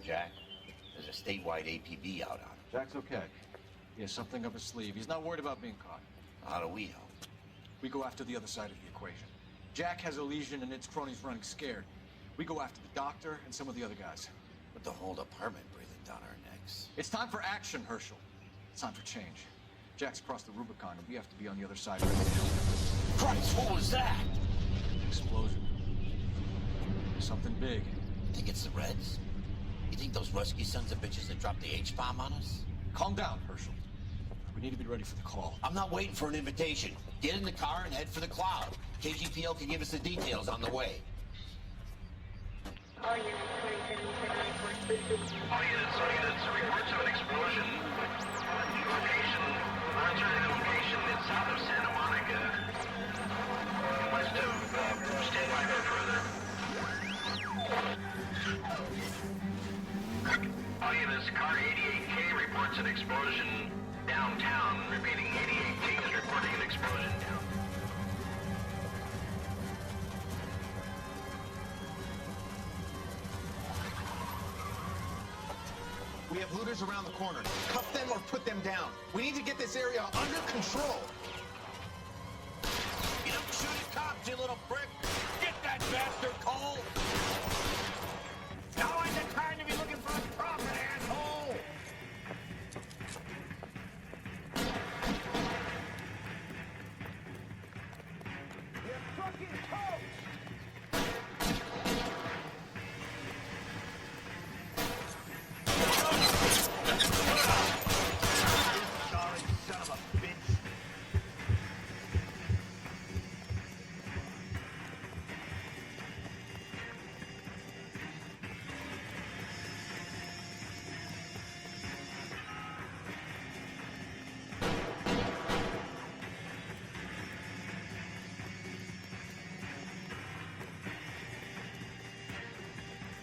Jack. There's a statewide APB out on him. Jack's okay. He has something up his sleeve. He's not worried about being caught. How do we help? We go after the other side of the equation. Jack has a lesion and its cronies running scared. We go after the doctor and some of the other guys. With the whole department breathing down our necks. It's time for action, Herschel. It's time for change. Jack's crossed the Rubicon, and we have to be on the other side of it. Christ, what was that? Explosion. Something big. Think it's the Reds? You think those Rusky sons of bitches that dropped the H-bomb on us? Calm down, Herschel. We need to be ready for the call. I'm not waiting for an invitation. Get in the car and head for the cloud. KGPL can give us the details on the way. All units, reports of an explosion. Alternative location is south of Santa Monica. West of, stand by for further. All units, car 88K reports an explosion downtown. Repeating, 88K is reporting an explosion down. We have looters around the corner. Cuff them or put them down. We need to get this area under control. You don't shoot at cops, you little prick! Get that bastard, Cole! Now ain't the time to be looking for a profit, asshole! You're fucking toast! Sorry, son of a bitch.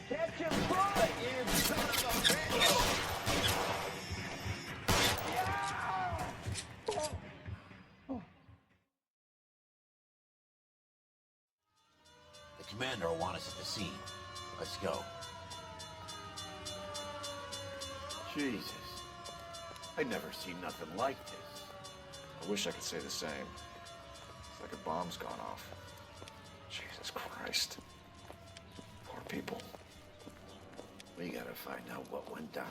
Catch him, boy, you son of a bitch! The commander will want us at the scene. Let's go. Jesus. I've never seen nothing like this. I wish I could say the same. It's like a bomb's gone off. Jesus Christ. Poor people. We gotta find out what went down.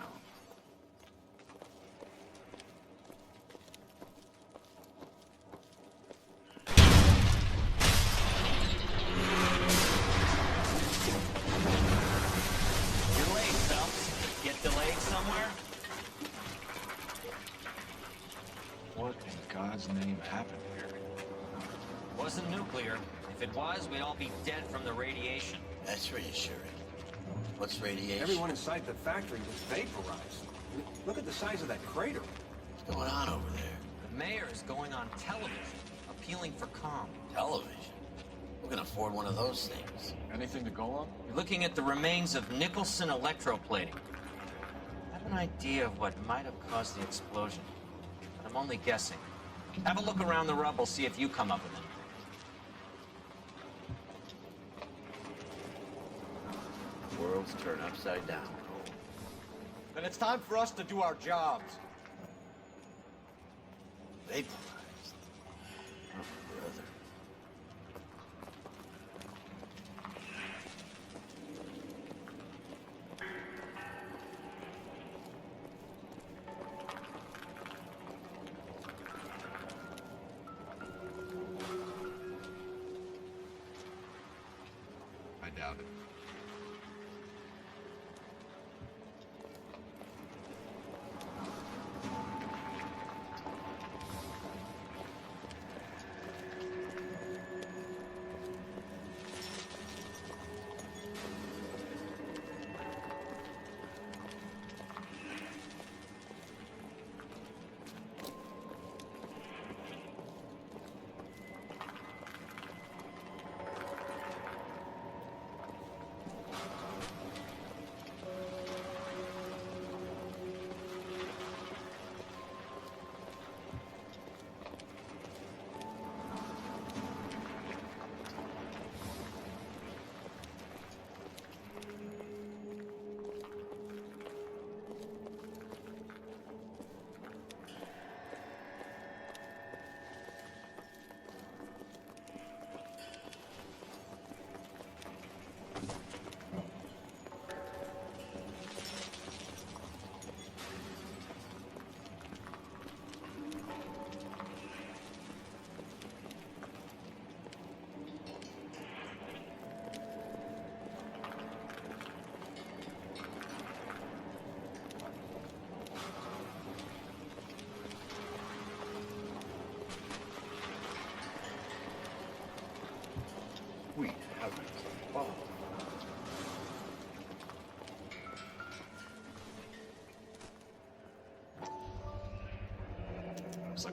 You're late, Phelps. Get delayed somewhere? What in God's name happened here? Wasn't nuclear. If it was, we'd all be dead from the radiation. That's reassuring. What's radiation? Everyone inside the factory was vaporized. Look at the size of that crater. What's going on over there? The mayor is going on television, appealing for calm. Television? Who can afford one of those things? Anything to go on? You're looking at the remains of Nicholson Electroplating. I have an idea of what might have caused the explosion, but I'm only guessing. Have a look around the rubble, see if you come up with it. Worlds turn upside down. Then it's time for us to do our jobs. Vaporized. Oh, brother. I doubt it.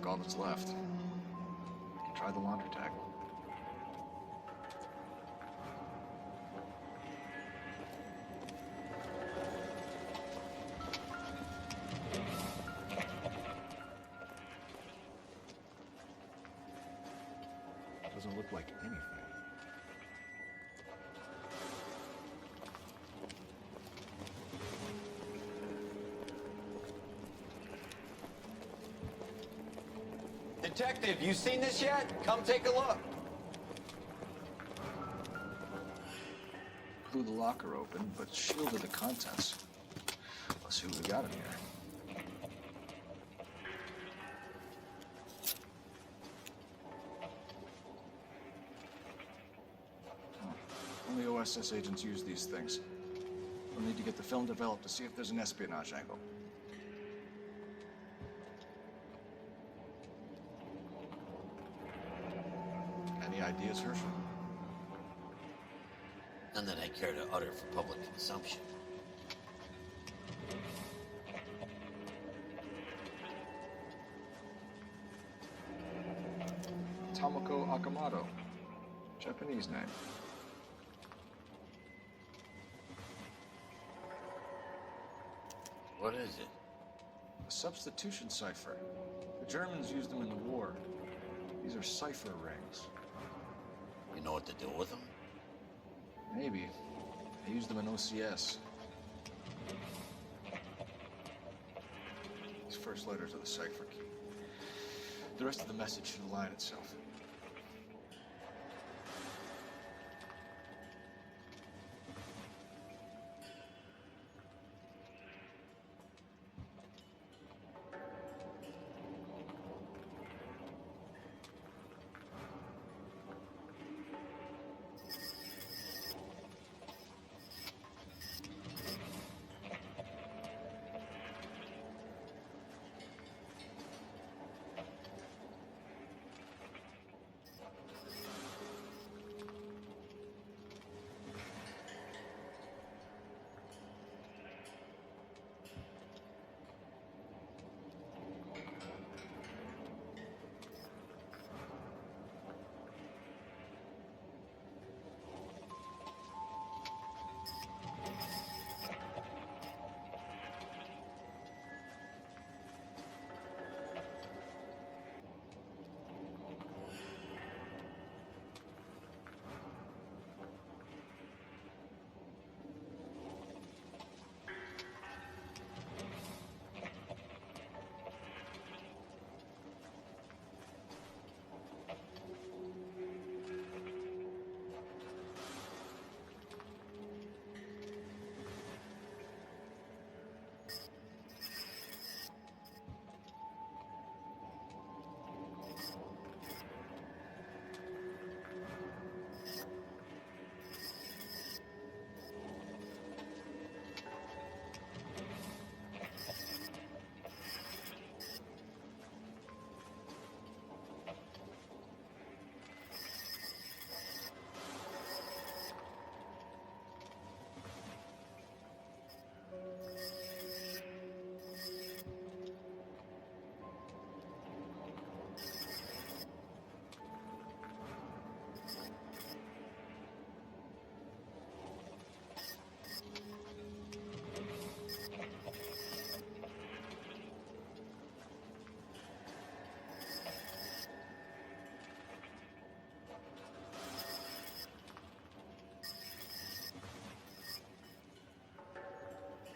like all that's left. We can try the laundry tag. Doesn't look like anything. Detective, you seen this yet? Come take a look. Blew the locker open, but shielded the contents. Let's see what we got in here. Oh, only OSS agents use these things. We'll need to get the film developed to see if there's an espionage angle. Any ideas, Herschel? None that I care to utter for public consumption. Tomoko Akamoto. Japanese name. What is it? A substitution cipher. The Germans used them in the war. These are cipher rings. You know what to do with them? Maybe. They used them in OCS. These first letters are the cipher key. The rest of the message should align itself.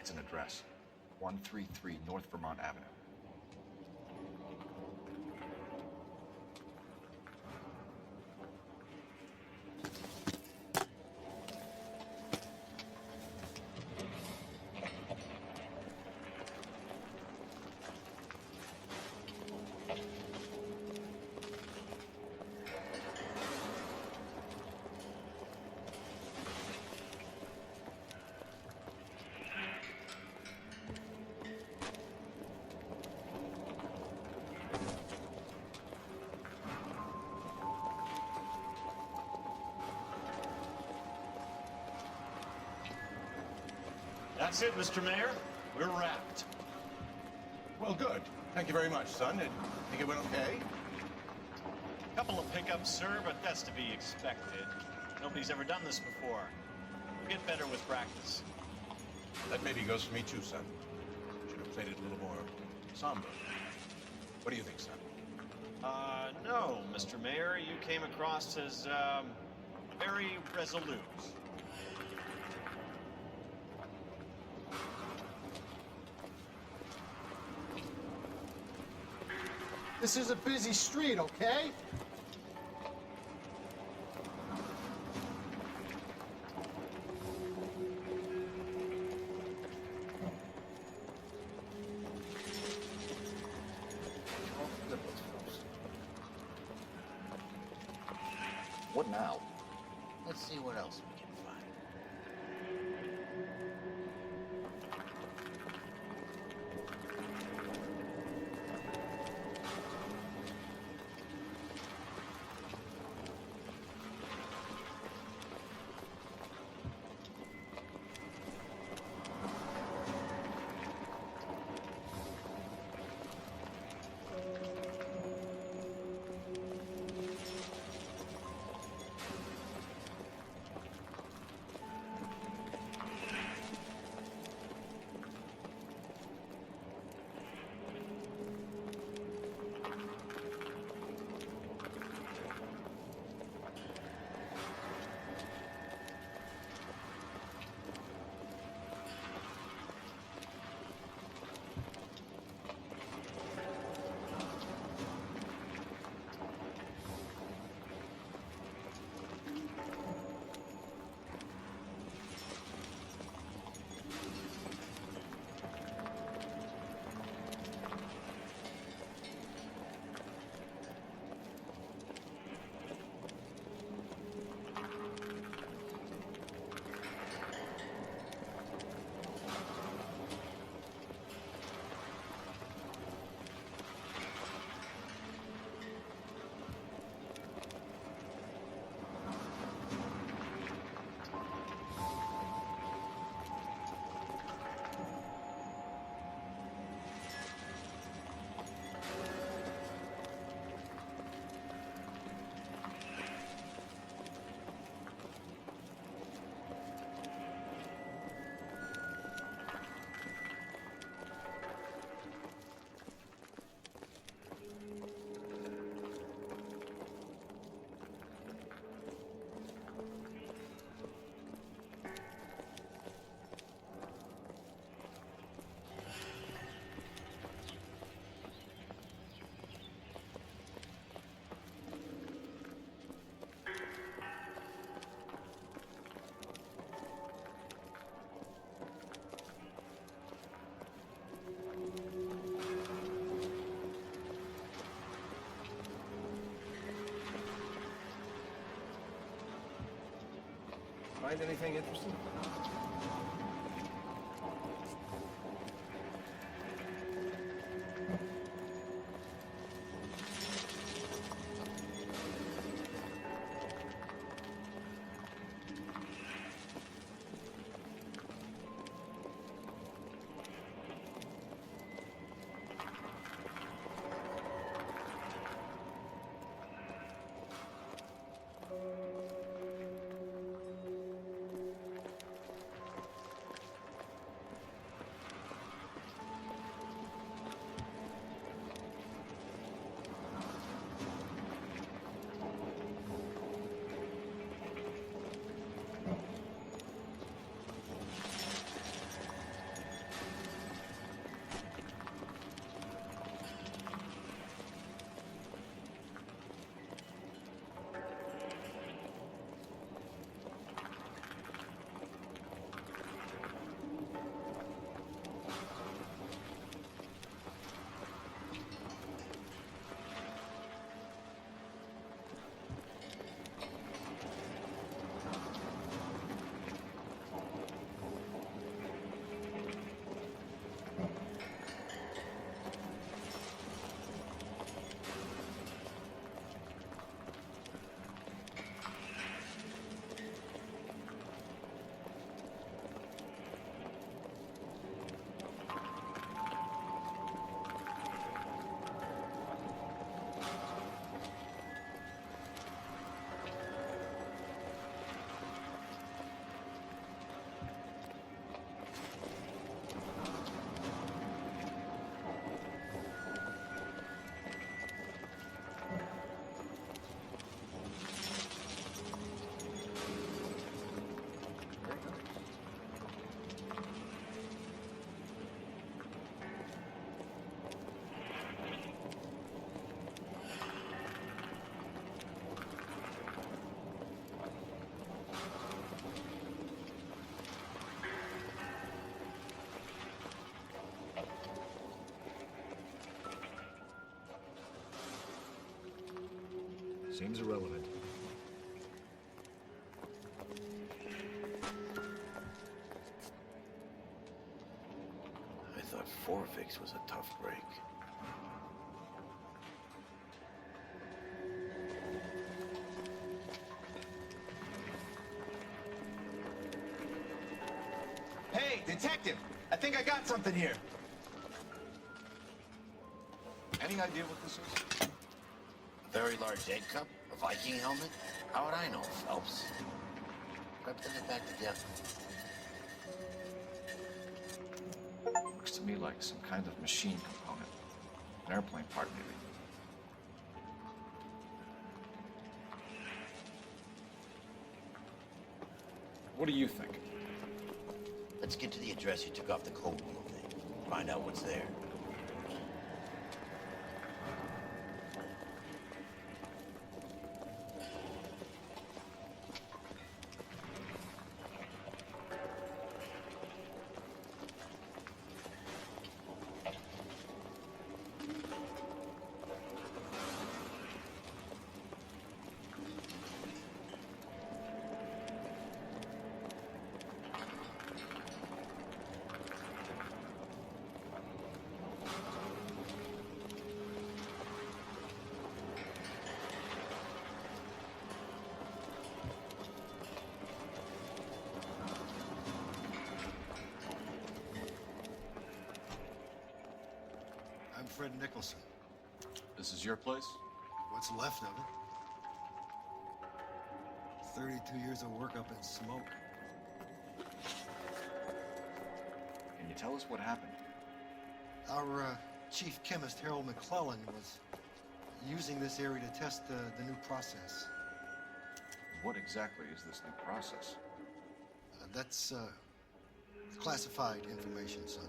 It's an address. 133 North Vermont Avenue. That's it, Mr. Mayor. We're wrapped. Well, good. Thank you very much, son. Think it went okay? Couple of hiccups, sir, but that's to be expected. Nobody's ever done this before. We'll get better with practice. That maybe goes for me too, son. Should have played it a little more somber. What do you think, son? No, Mr. Mayor. You came across as, very resolute. This is a busy street, okay? What now? Let's see what else we can find. Find anything interesting? Seems irrelevant. I thought Forfix was a tough break. Hey, detective! I think I got something here. Any idea what this is? A very large egg cup? A Viking helmet? How would I know, Phelps? Try putting it back together. Looks to me like some kind of machine component. An airplane part, maybe. What do you think? Let's get to the address you took off the cold wheel thing. Find out what's there. I'm Fred Nicholson. This is your place? What's left of it? 32 years of work up in smoke. Can you tell us what happened? Our chief chemist, Harold McClellan, was using this area to test the new process. What exactly is this new process? That's classified information, son.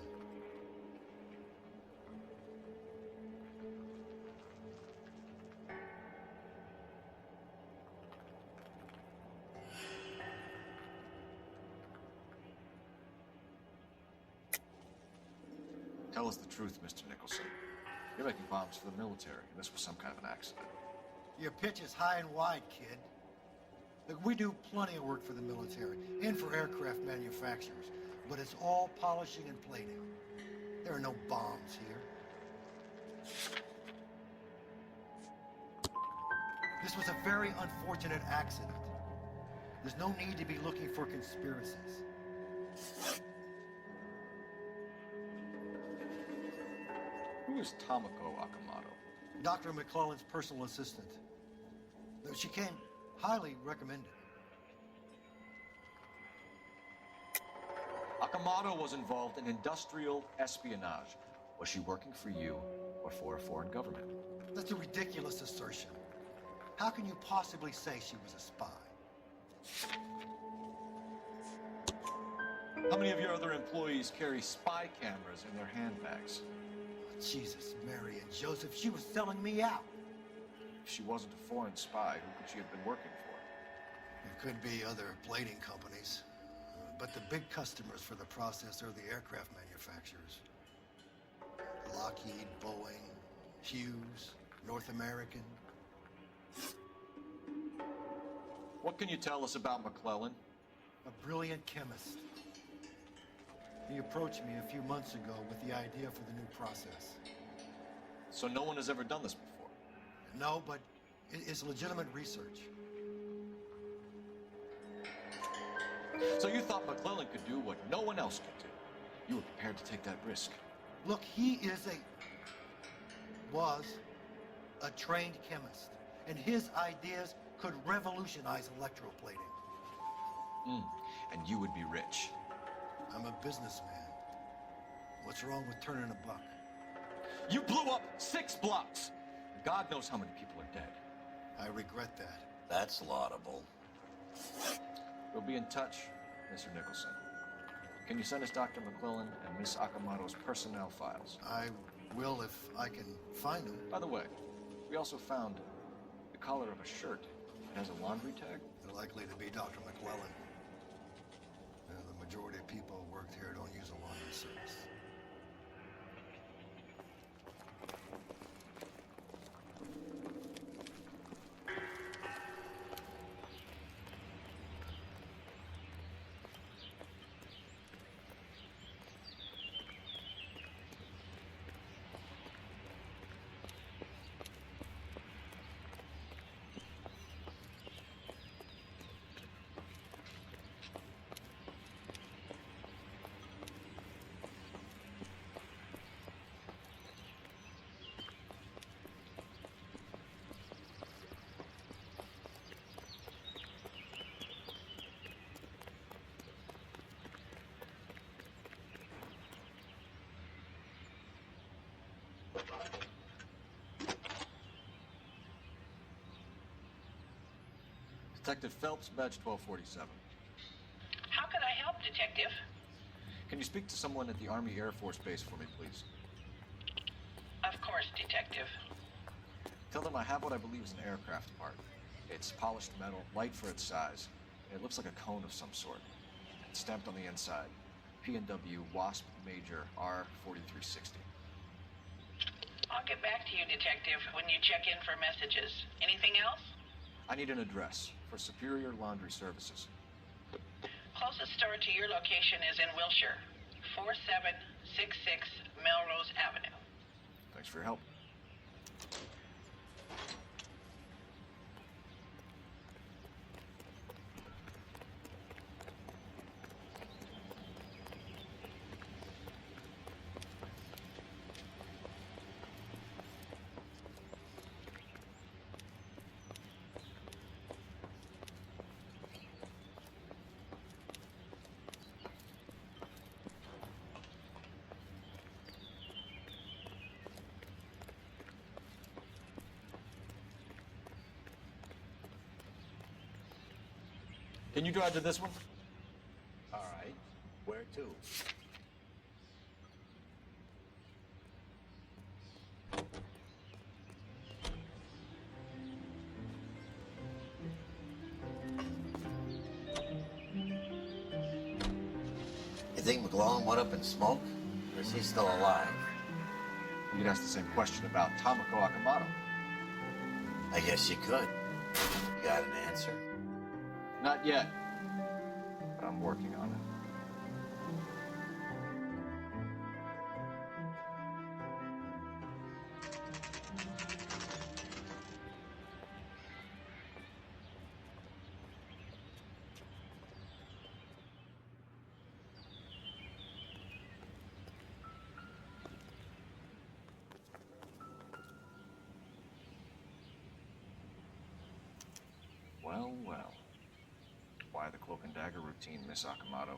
Tell us the truth, Mr. Nicholson. You're making bombs for the military, and this was some kind of an accident. Your pitch is high and wide, kid. Look, we do plenty of work for the military and for aircraft manufacturers, but it's all polishing and plating. There are no bombs here. This was a very unfortunate accident. There's no need to be looking for conspiracies. Who is Tomoko Akamoto? Dr. McClellan's personal assistant. She came highly recommended. Akamoto was involved in industrial espionage. Was she working for you or for a foreign government? That's a ridiculous assertion. How can you possibly say she was a spy? How many of your other employees carry spy cameras in their handbags? Jesus, Mary and Joseph, she was selling me out. If she wasn't a foreign spy, who could she have been working for? It could be other plating companies. But the big customers for the process are the aircraft manufacturers. Lockheed, Boeing, Hughes, North American. What can you tell us about McClellan? A brilliant chemist. He approached me a few months ago with the idea for the new process. So no one has ever done this before? No, but it's legitimate research. So you thought McClellan could do what no one else could do? You were prepared to take that risk? Look, he was a trained chemist, and his ideas could revolutionize electroplating. And you would be rich. I'm a businessman. What's wrong with turning a buck? You blew up 6 blocks! God knows how many people are dead. I regret that. That's laudable. We'll be in touch, Mr. Nicholson. Can you send us Dr. McClellan and Miss Akamoto's personnel files? I will if I can find them. By the way, we also found the collar of a shirt. It has a laundry tag. They're likely to be Dr. McClellan. The majority of people who worked here don't use a laundry service. Detective Phelps, badge 1247. How can I help, Detective? Can you speak to someone at the Army Air Force Base for me, please? Of course, Detective. Tell them I have what I believe is an aircraft part. It's polished metal, light for its size. It looks like a cone of some sort. It's stamped on the inside. P&W Wasp Major R4360. I'll get back to you, Detective, when you check in for messages. Anything else? I need an address for Superior Laundry Services. Closest store to your location is in Wilshire, 4766 Melrose Avenue. Thanks for your help. Can you drive to this one? All right. Where to? You think McGlowan went up in smoke? Or is he still alive? You could ask the same question about Tomoko Akamoto. I guess you could. You got an answer? Not yet, but I'm working on it. Well, well. Why the cloak and dagger routine, Miss Akamoto?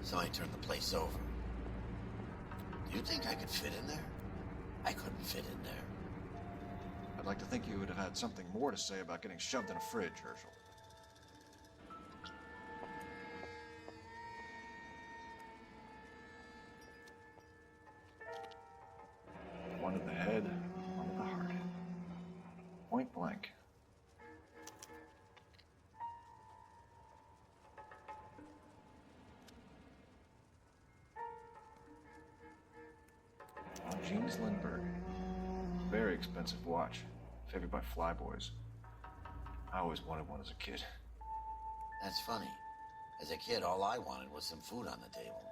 So I turned the place over. Do you think I could fit in there? I couldn't fit in there. I'd like to think you would have had something more to say about getting shoved in a fridge, Herschel. One to the head, one to the heart. Point blank. James Lindbergh. Very expensive watch. Favored by flyboys. I always wanted one as a kid. That's funny. As a kid, all I wanted was some food on the table.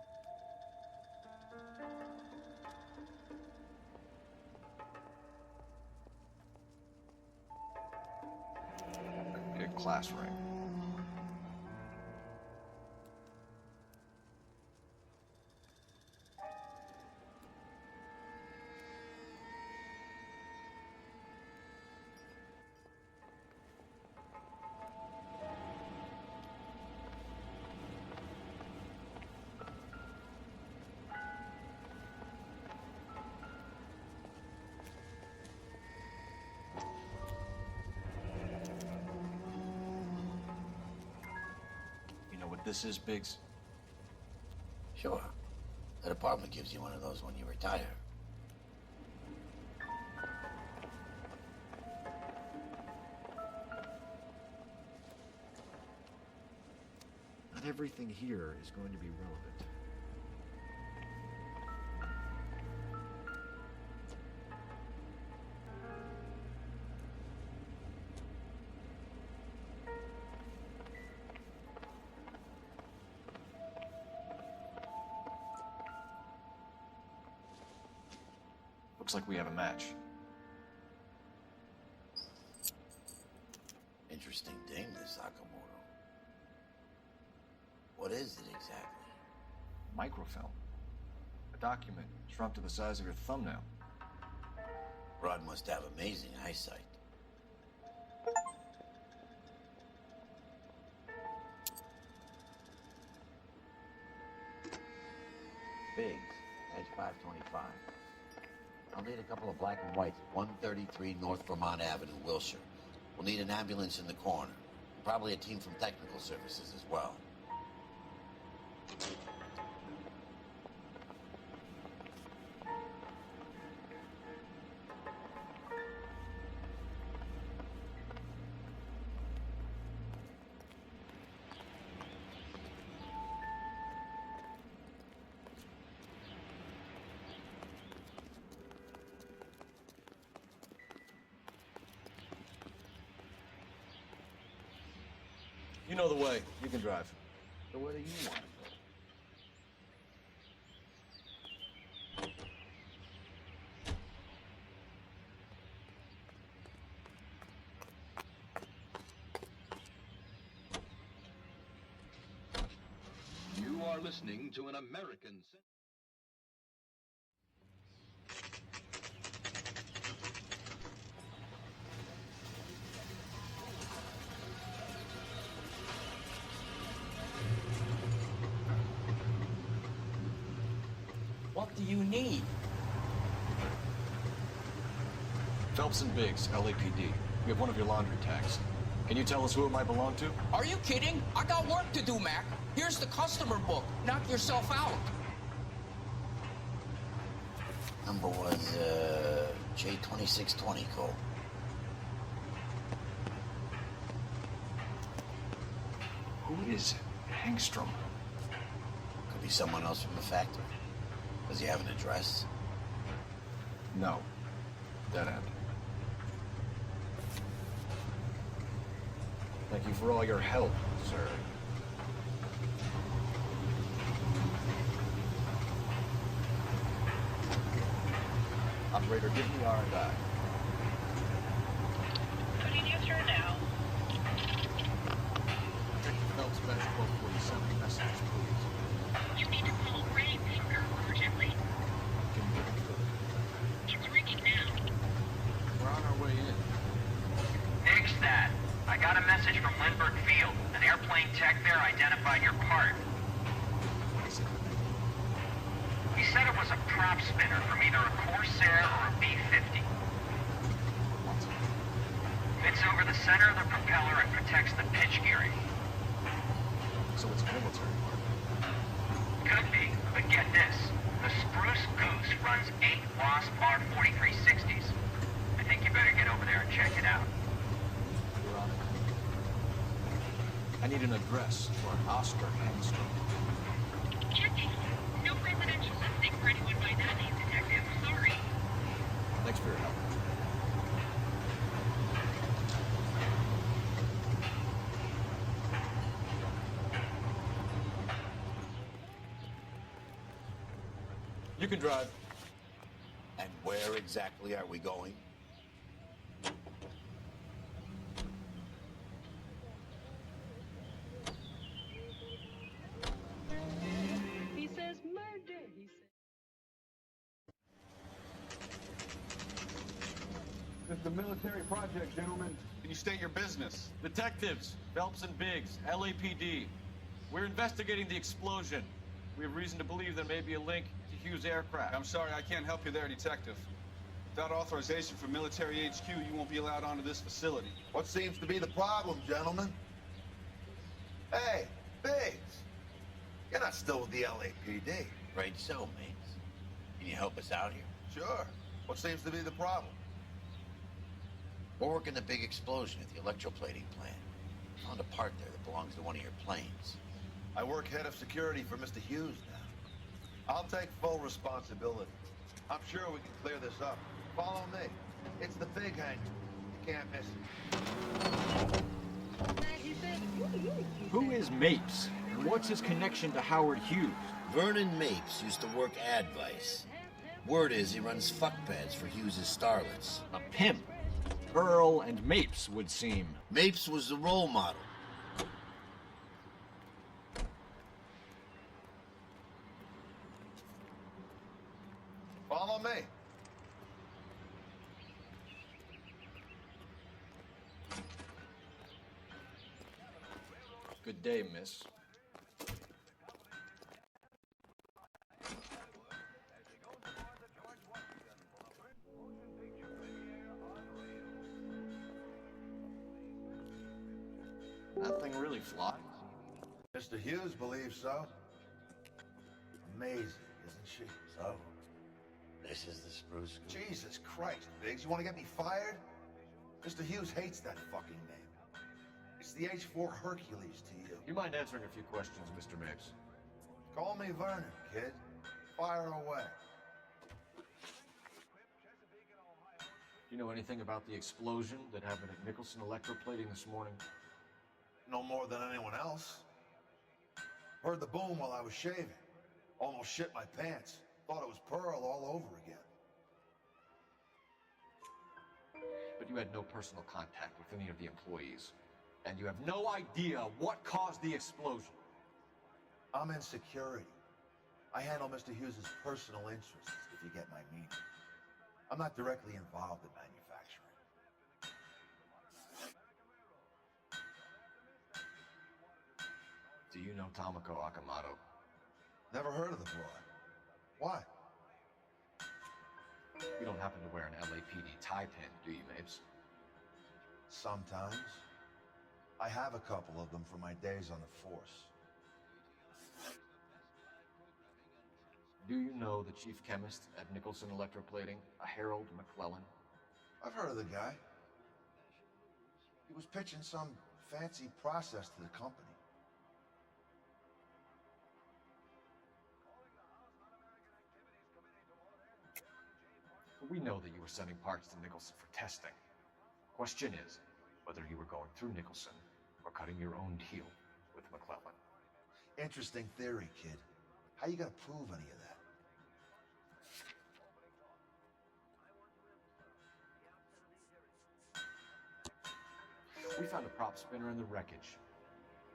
Could be a class ring. This is Biggs. Sure. The department gives you one of those when you retire. Not everything here is going to be relevant. Looks like we have a match. Interesting dame, this Sakamoto. What is it exactly? Microfilm. A document shrunk to the size of your thumbnail. Rod must have amazing eyesight. Biggs, edge 525. I'll need a couple of black and whites at 133 North Vermont Avenue, Wilshire. We'll need an ambulance in the corner. Probably a team from technical services as well. You know the way. You can drive. So where do you want to go? You are listening to an American... What do you need? Phelps and Biggs, LAPD. We have one of your laundry tags. Can you tell us who it might belong to? Are you kidding? I got work to do, Mac. Here's the customer book. Knock yourself out. Number was, J2620, Cole. Who is Hangstrom? Could be someone else from the factory. Does he have an address? No. Dead end. Thank you for all your help, sir. Operator, give me R&I. Putting you through now. Detective Phelps, badge 1247. Messages, please. You need to call Rainmaker urgently. Can you get it further? It's ringing now. We're on our way in. Nix that. I got a message from Lindbergh Field. An airplane tech there identified your part. What is it? He said it was a prop spinner from either a Corsair or a B-50. Fits over the center of the propeller and protects the pitch gearing. So it's a military part. Could be, but get this. The Spruce Goose runs 8 Wasp R4360s. I think you better get over there and check it out. We're on it. I need an address for Oscar Hangstrom. Checking. No residential listing for anyone by that name, Detective. Sorry. Thanks for your help. You can drive. And where exactly are we going? He says murder, he says. This is a military project, gentlemen. Can you state your business? Detectives, Phelps and Biggs, LAPD. We're investigating the explosion. We have reason to believe there may be a link to Hughes' aircraft. I'm sorry, I can't help you there, Detective. Without authorization from military HQ, you won't be allowed onto this facility. What seems to be the problem, gentlemen? Hey, Biggs. You're not still with the LAPD. Right so, mates. Can you help us out here? Sure. What seems to be the problem? We're working the big explosion at the electroplating plant. Found a part there that belongs to one of your planes. I work head of security for Mr. Hughes now. I'll take full responsibility. I'm sure we can clear this up. Follow me. It's the big hangar. You can't miss it. Who is Mapes? And what's his connection to Howard Hughes? Vernon Mapes used to work Advice. Word is he runs fuck pads for Hughes' starlets. A pimp. Earl and Mapes would seem. Mapes was the role model. Good day, miss. That thing really flies. Mr. Hughes believes so. Amazing, isn't she? So, this is the spruce goose. Jesus Christ, Biggs, you want to get me fired? Mr. Hughes hates that fucking name. It's the H4 Hercules to you. You mind answering a few questions, Mr. Mapes? Call me Vernon, kid. Fire away. Do you know anything about the explosion that happened at Nicholson Electroplating this morning? No more than anyone else. Heard the boom while I was shaving. Almost shit my pants. Thought it was Pearl all over again. But you had no personal contact with any of the employees. And you have no idea what caused the explosion. I'm in security. I handle Mr. Hughes' personal interests, if you get my meaning. I'm not directly involved in manufacturing. Do you know Tomoko Akamoto? Never heard of the boy. Why? You don't happen to wear an LAPD tie pin, do you, Mapes? Sometimes. I have a couple of them from my days on the force. Do you know the chief chemist at Nicholson Electroplating, a Harold McClellan? I've heard of the guy. He was pitching some fancy process to the company. We know that you were sending parts to Nicholson for testing. Question is, whether you were going through Nicholson or cutting your own deal with McClellan. Interesting theory, kid. How you gonna prove any of that? We found a prop spinner in the wreckage.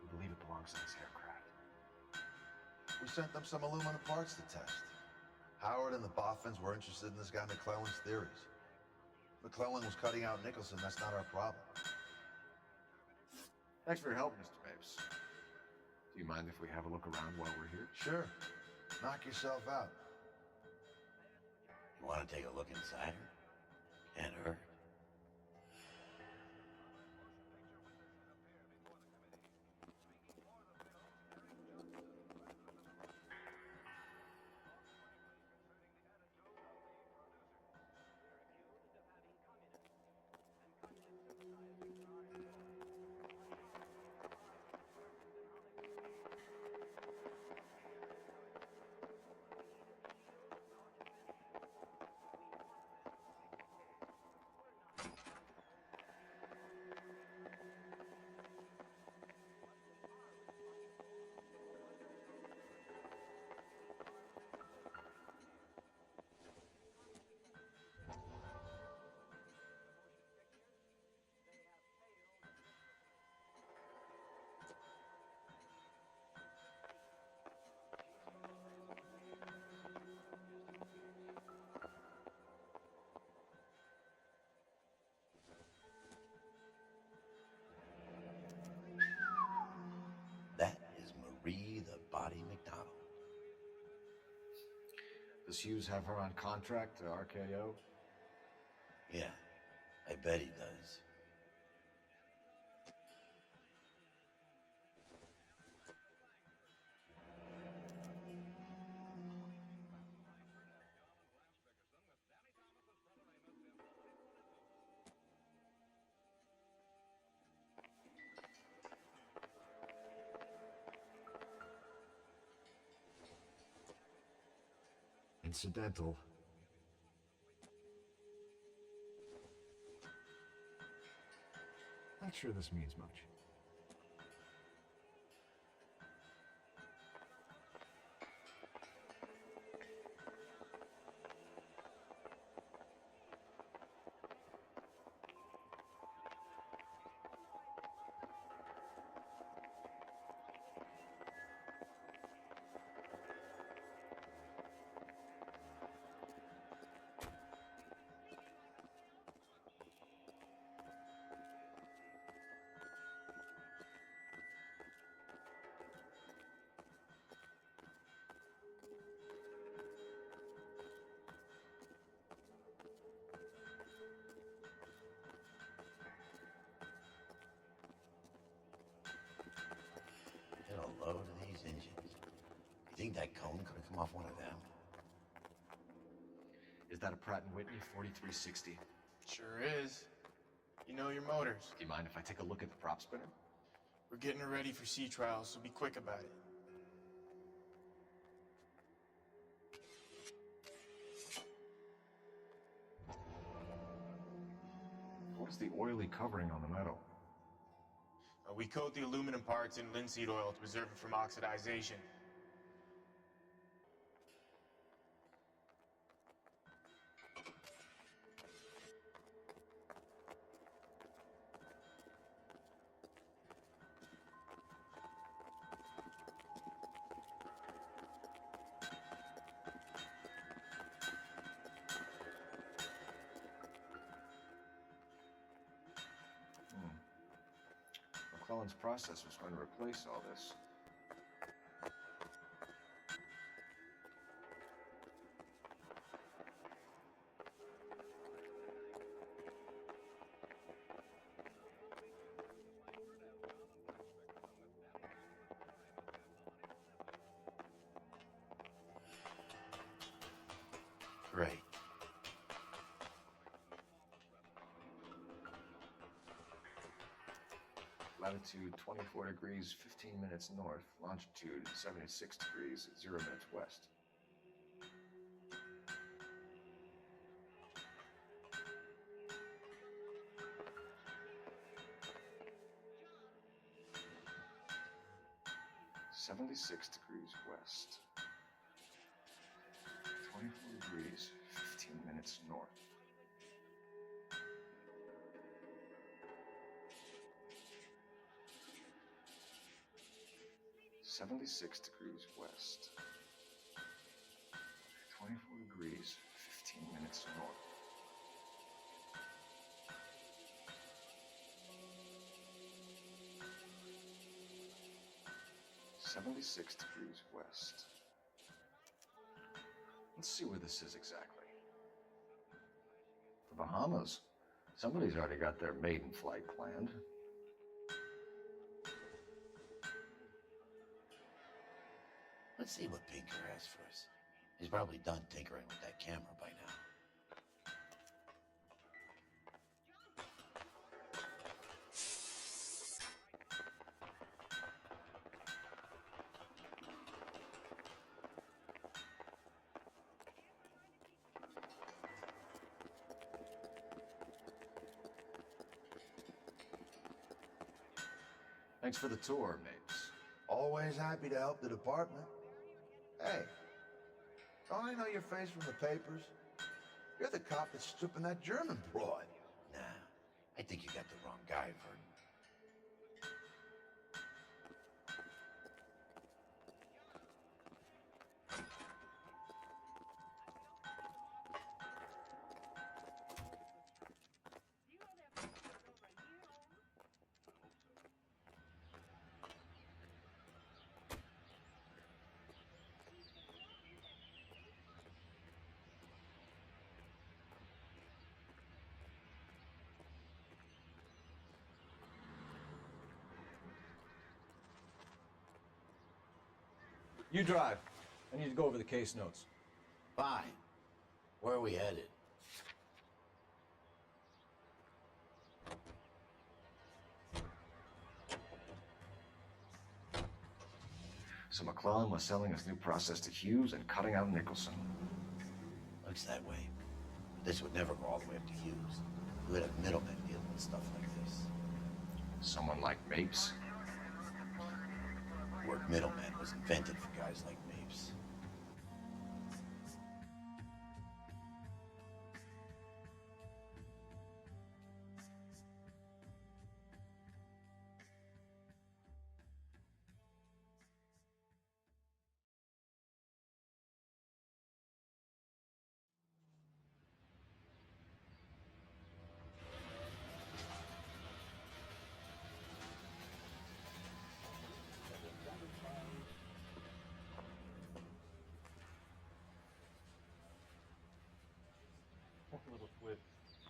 We believe it belongs to this aircraft. We sent them some aluminum parts to test. Howard and the Boffins were interested in this guy McClellan's theories. McClellan was cutting out Nicholson, that's not our problem. Thanks for your help, Mr. Mapes. Do you mind if we have a look around while we're here? Sure. Knock yourself out. You want to take a look inside her? Can't hurt. That is Marie the Body McDonald. Does Hughes have her on contract to RKO? Yeah, I bet he does. Incidental. Not sure this means much. think that cone could have come off one of them? Is that a Pratt & Whitney 4360? Sure is. You know your motors. Do you mind if I take a look at the prop spinner? We're getting her ready for sea trials, so be quick about it. What's the oily covering on the metal? We coat the aluminum parts in linseed oil to preserve it from oxidization. McClellan's process was going to replace all this. Great. Latitude 24 degrees, 15 minutes north. Longitude 76 degrees, 0 minutes west. (76 degrees west). 24 degrees, 15 minutes north. (76 degrees west). 24 degrees, 15 minutes north. (76 degrees west). Let's see where this is exactly. The Bahamas. Somebody's already got their maiden flight planned. Let's see what Pinker has for us. He's probably done tinkering with that camera by now. Thanks for the tour, Mapes. Always happy to help the department. Hey, don't I know your face from the papers? You're the cop that's stripping that German broad. Nah, I think you got the wrong guy, Vernon. You drive. I need to go over the case notes. Fine. Where are we headed? So McClellan was selling his new process to Hughes and cutting out Nicholson. Looks that way. This would never go all the way up to Hughes. We would have middlemen dealing with stuff like this. Someone like Mapes? The word middleman was invented for guys like Mapes. A little twist.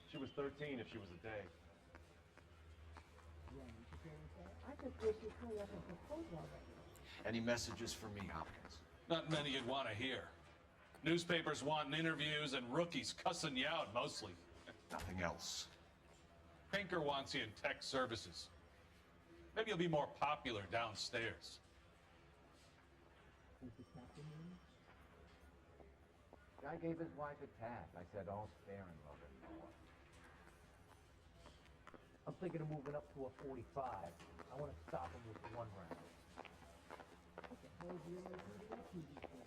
She was 13 if she was a day. I just wish you'd hurry up and propose already. Any messages for me, Hopkins? Not many you'd want to hear. Newspapers wanting interviews and rookies cussing you out mostly. Nothing else. Pinker wants you in tech services. Maybe you'll be more popular downstairs. Guy gave his wife a tap. I said, all fair and love and more. I'm thinking of moving up to a 45. I want to stop him with one round. What the hell do you ever do that to before?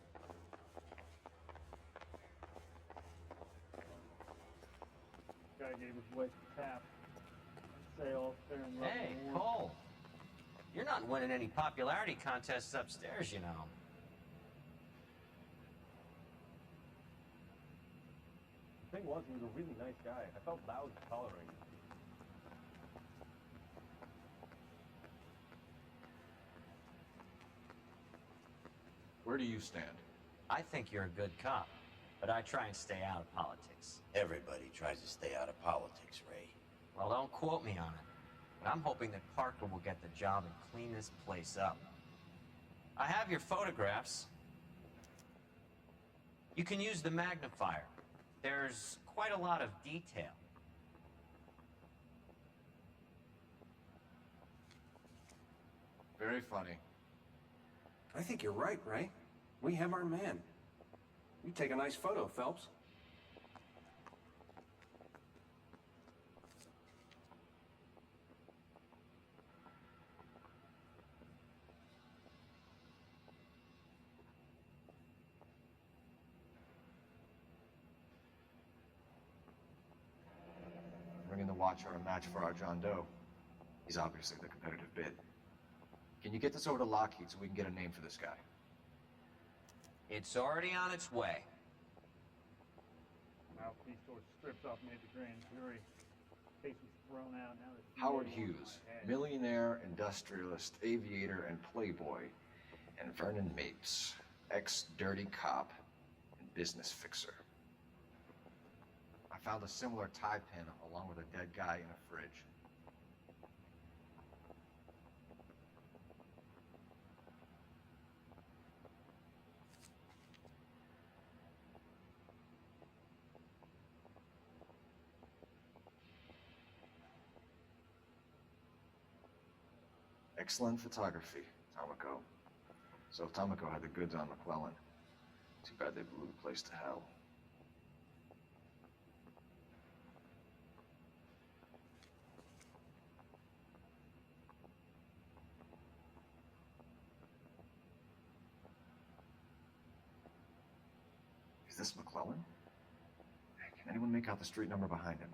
Guy gave his wife a tap. I'd say all fair and love Hey, and war. Cole. You're not winning any popularity contests upstairs, you know. The thing was, he was a really nice guy. I felt loud to tolerate him. Where do you stand? I think you're a good cop, but I try and stay out of politics. Everybody tries to stay out of politics, Ray. Well, don't quote me on it, but I'm hoping that Parker will get the job and clean this place up. I have your photographs. You can use the magnifier. There's quite a lot of detail. Very funny. I think you're right, Ray. We have our man. You take a nice photo, Phelps. Bringing the Watcher a match for our John Doe. He's obviously the competitive bid. Can you get this over to Lockheed so we can get a name for this guy? It's already on its way. Mouthpiece door stripped off made the grand jury. Case was thrown out. Now the Howard DA Hughes, wants my head. millionaire, industrialist, aviator, and playboy. And Vernon Mapes, ex-dirty cop and business fixer. I found a similar tie pin along with a dead guy in a fridge. Excellent photography, Tomoko. So if Tomoko had the goods on McClellan, too bad they blew the place to hell. Is this McClellan? Can anyone make out the street number behind him?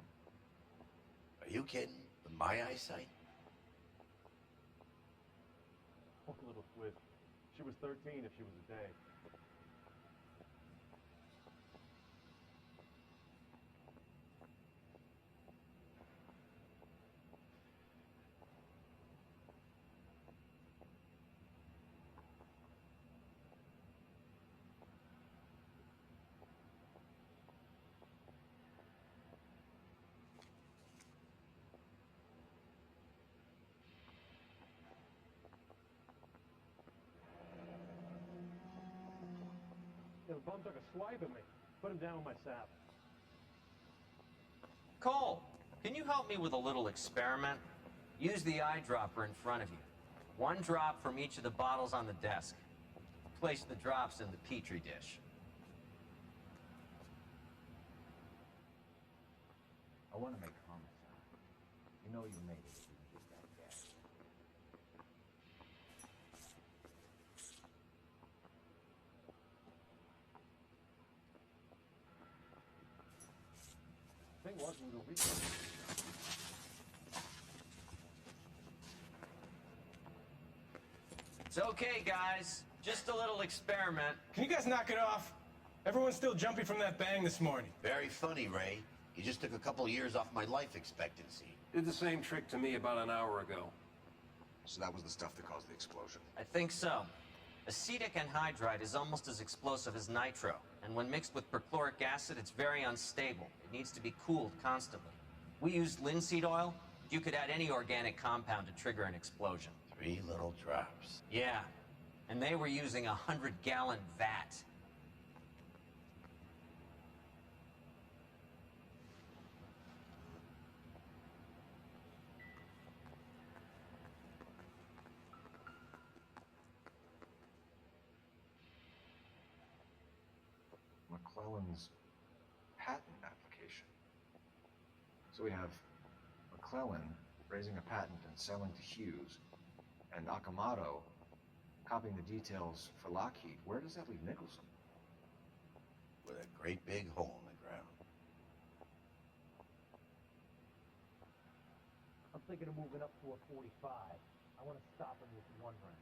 Are you kidding? With my eyesight? Poor little twist. She was 13 if she was a day. The bum took a swipe at me. Put him down with my sap. Cole, can you help me with a little experiment? Use the eyedropper in front of you. One drop from each of the bottles on the desk. Place the drops in the Petri dish. I want to make homicide. You know you made it if you can get that gas. Thing was, we were weekend. It's okay, guys. Just a little experiment. Can you guys knock it off? Everyone's still jumpy from that bang this morning. Very funny, Ray. You just took a couple of years off my life expectancy. Did the same trick to me about an hour ago. So that was the stuff that caused the explosion. I think so. Acetic anhydride is almost as explosive as nitro, and when mixed with perchloric acid, it's very unstable. It needs to be cooled constantly. We used linseed oil. You could add any organic compound to trigger an explosion. 3 little drops. Yeah. And they were using a 100-gallon vat. McClellan's patent application. So we have McClellan raising a patent and selling to Hughes, and Akamoto copying the details for Lockheed. Where does that leave Nicholson? With a great big hole in the ground. I'm thinking of moving up to a 45. I want to stop him with one round.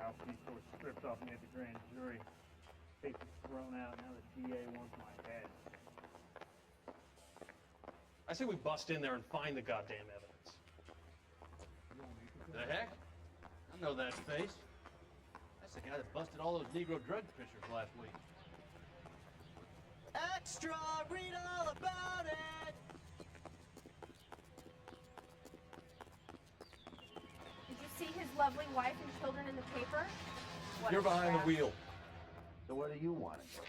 Mouthpiece was stripped off me at the grand jury. Papers thrown out. Now the DA wants my head. I say we bust in there and find the goddamn evidence. The heck? I know that face. That's the guy that busted all those Negro drug fishers last week. Extra! Read all about it! Did you see his lovely wife and children in the paper? What You're a behind the crap. wheel. So where do you want to go?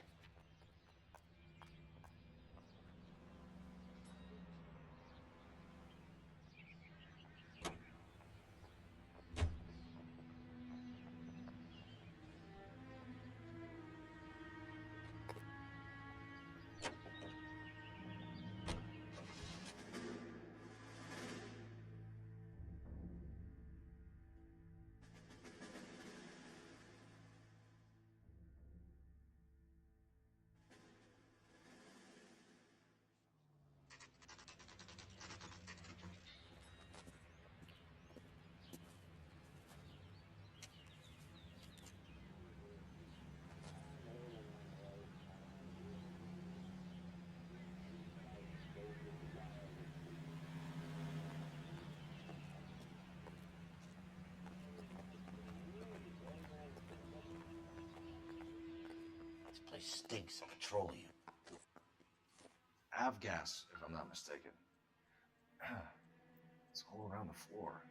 This place stinks of petroleum. Avgas, if I'm not mistaken. It's all around the floor.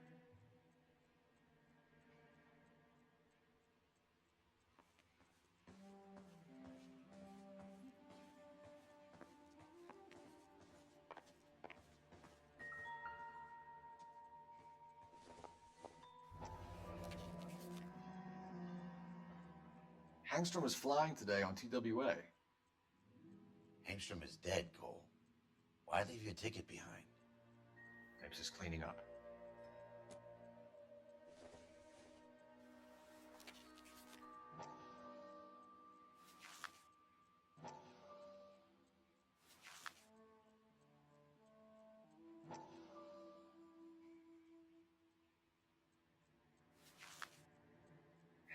Hangstrom is flying today on TWA. Hangstrom is dead, Cole. Why leave your ticket behind? Mapes is cleaning up.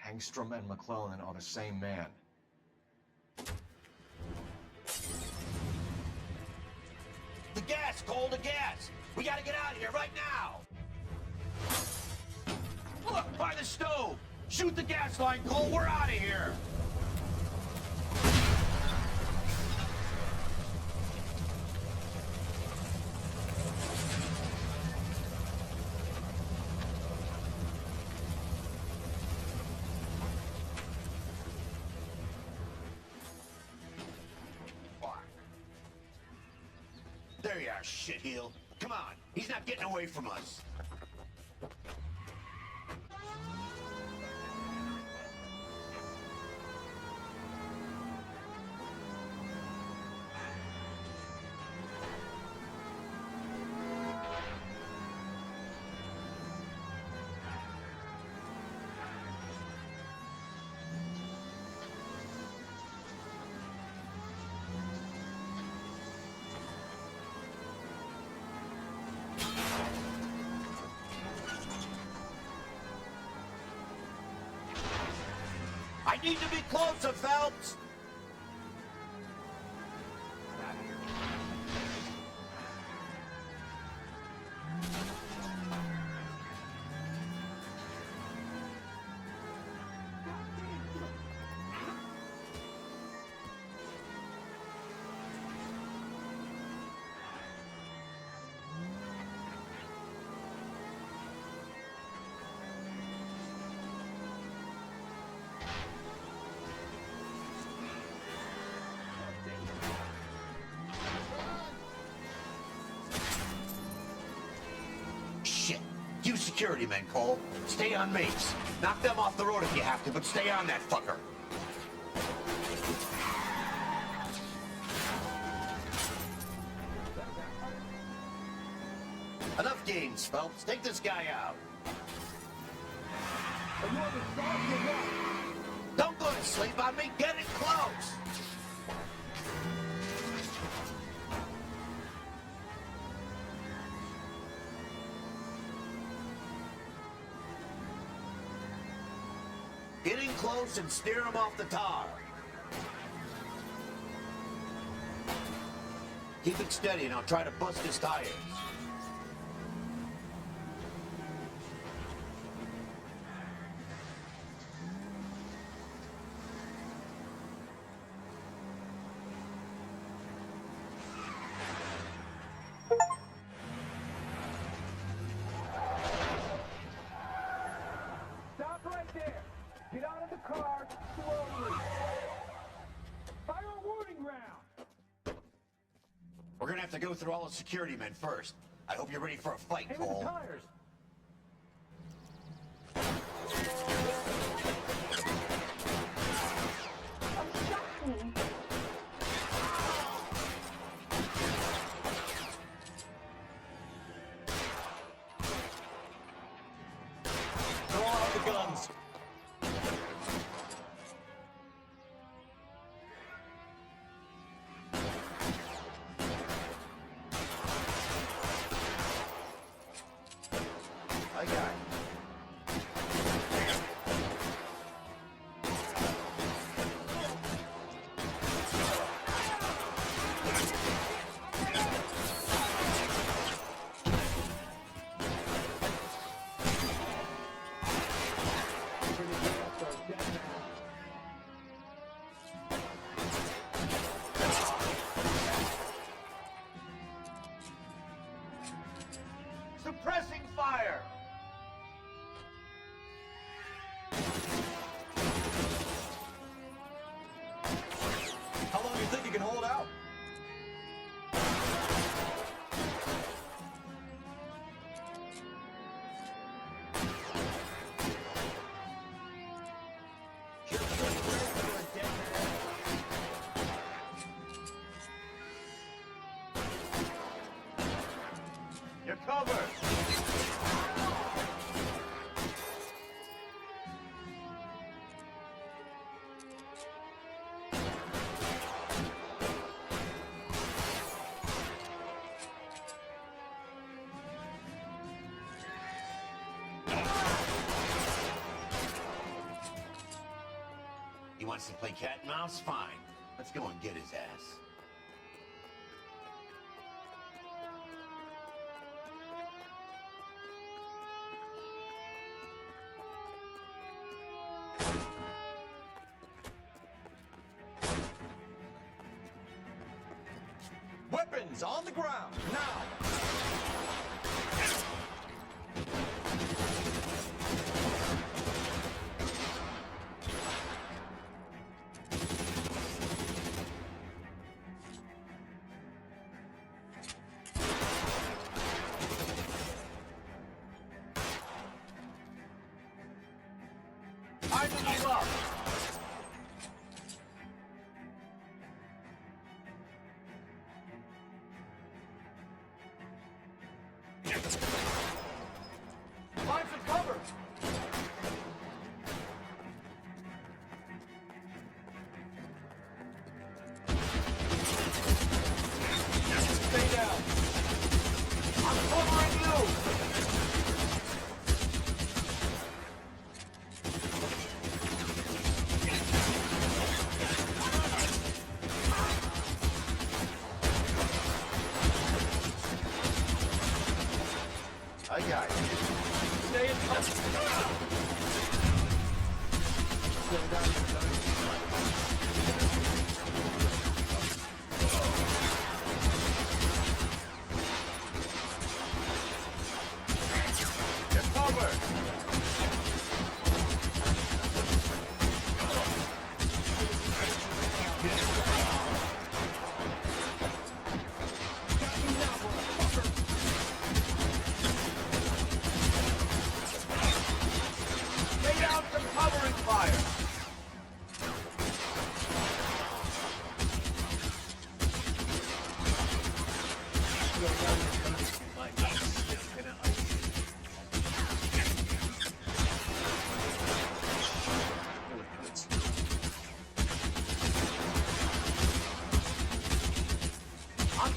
Hangstrom and McClellan are the same man. The gas, Cole, the gas! We gotta get out of here right now! Look, by the stove! Shoot the gas line, Cole, we're out of here! There you are, shitheel. Come on, he's not getting away from us. I need to be closer, Phelps! security men, Cole. Stay on Mapes. Knock them off the road if you have to, but stay on that fucker. Enough games, Phelps. Take this guy out. Are you on the side or what? Don't go to sleep on me. Get it close. Get in close and steer him off the tar. Keep it steady and I'll try to bust his tires. Stop right there. Get out of the car slowly. Fire a warning round. We're gonna have to go through all the security men first. I hope you're ready for a fight, Aim at Cole. the tires. Throw out the guns. I got it. Suppressing fire! How long do you think you can hold out? You're covered! He wants to play cat and mouse? Fine. Let's go and get his ass. Weapons on the ground, now! I didn't give up! Find some cover. Stay down! I'm covering you! I got it. Stay in touch! You're covered!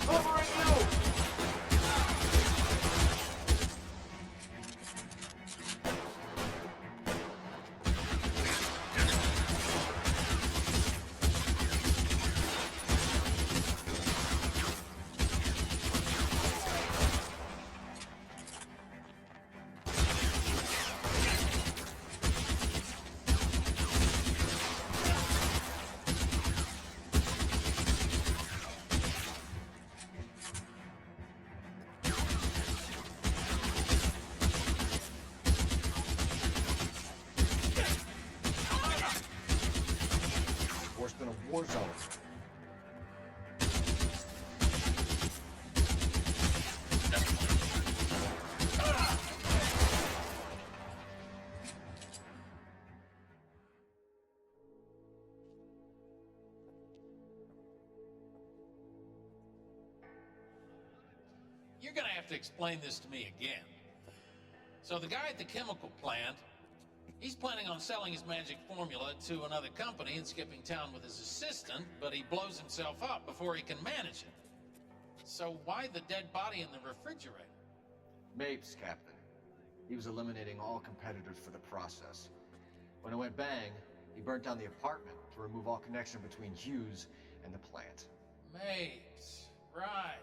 Covering you! Worse than a war zone. You're gonna have to explain this to me again. So the guy at the chemical plant, he's planning on selling his magic formula to another company and skipping town with his assistant, but he blows himself up before he can manage it. So why the dead body in the refrigerator? Mapes, Captain. He was eliminating all competitors for the process. When it went bang, he burnt down the apartment to remove all connection between Hughes and the plant. Mapes, right.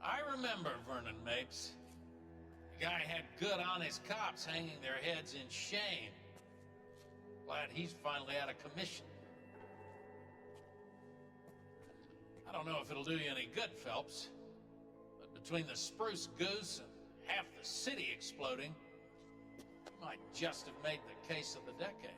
I remember Vernon Mapes. The guy had good honest cops hanging their heads in shame. Glad he's finally out of commission. I don't know if it'll do you any good, Phelps, but between the spruce goose and half the city exploding, you might just have made the case of the decade.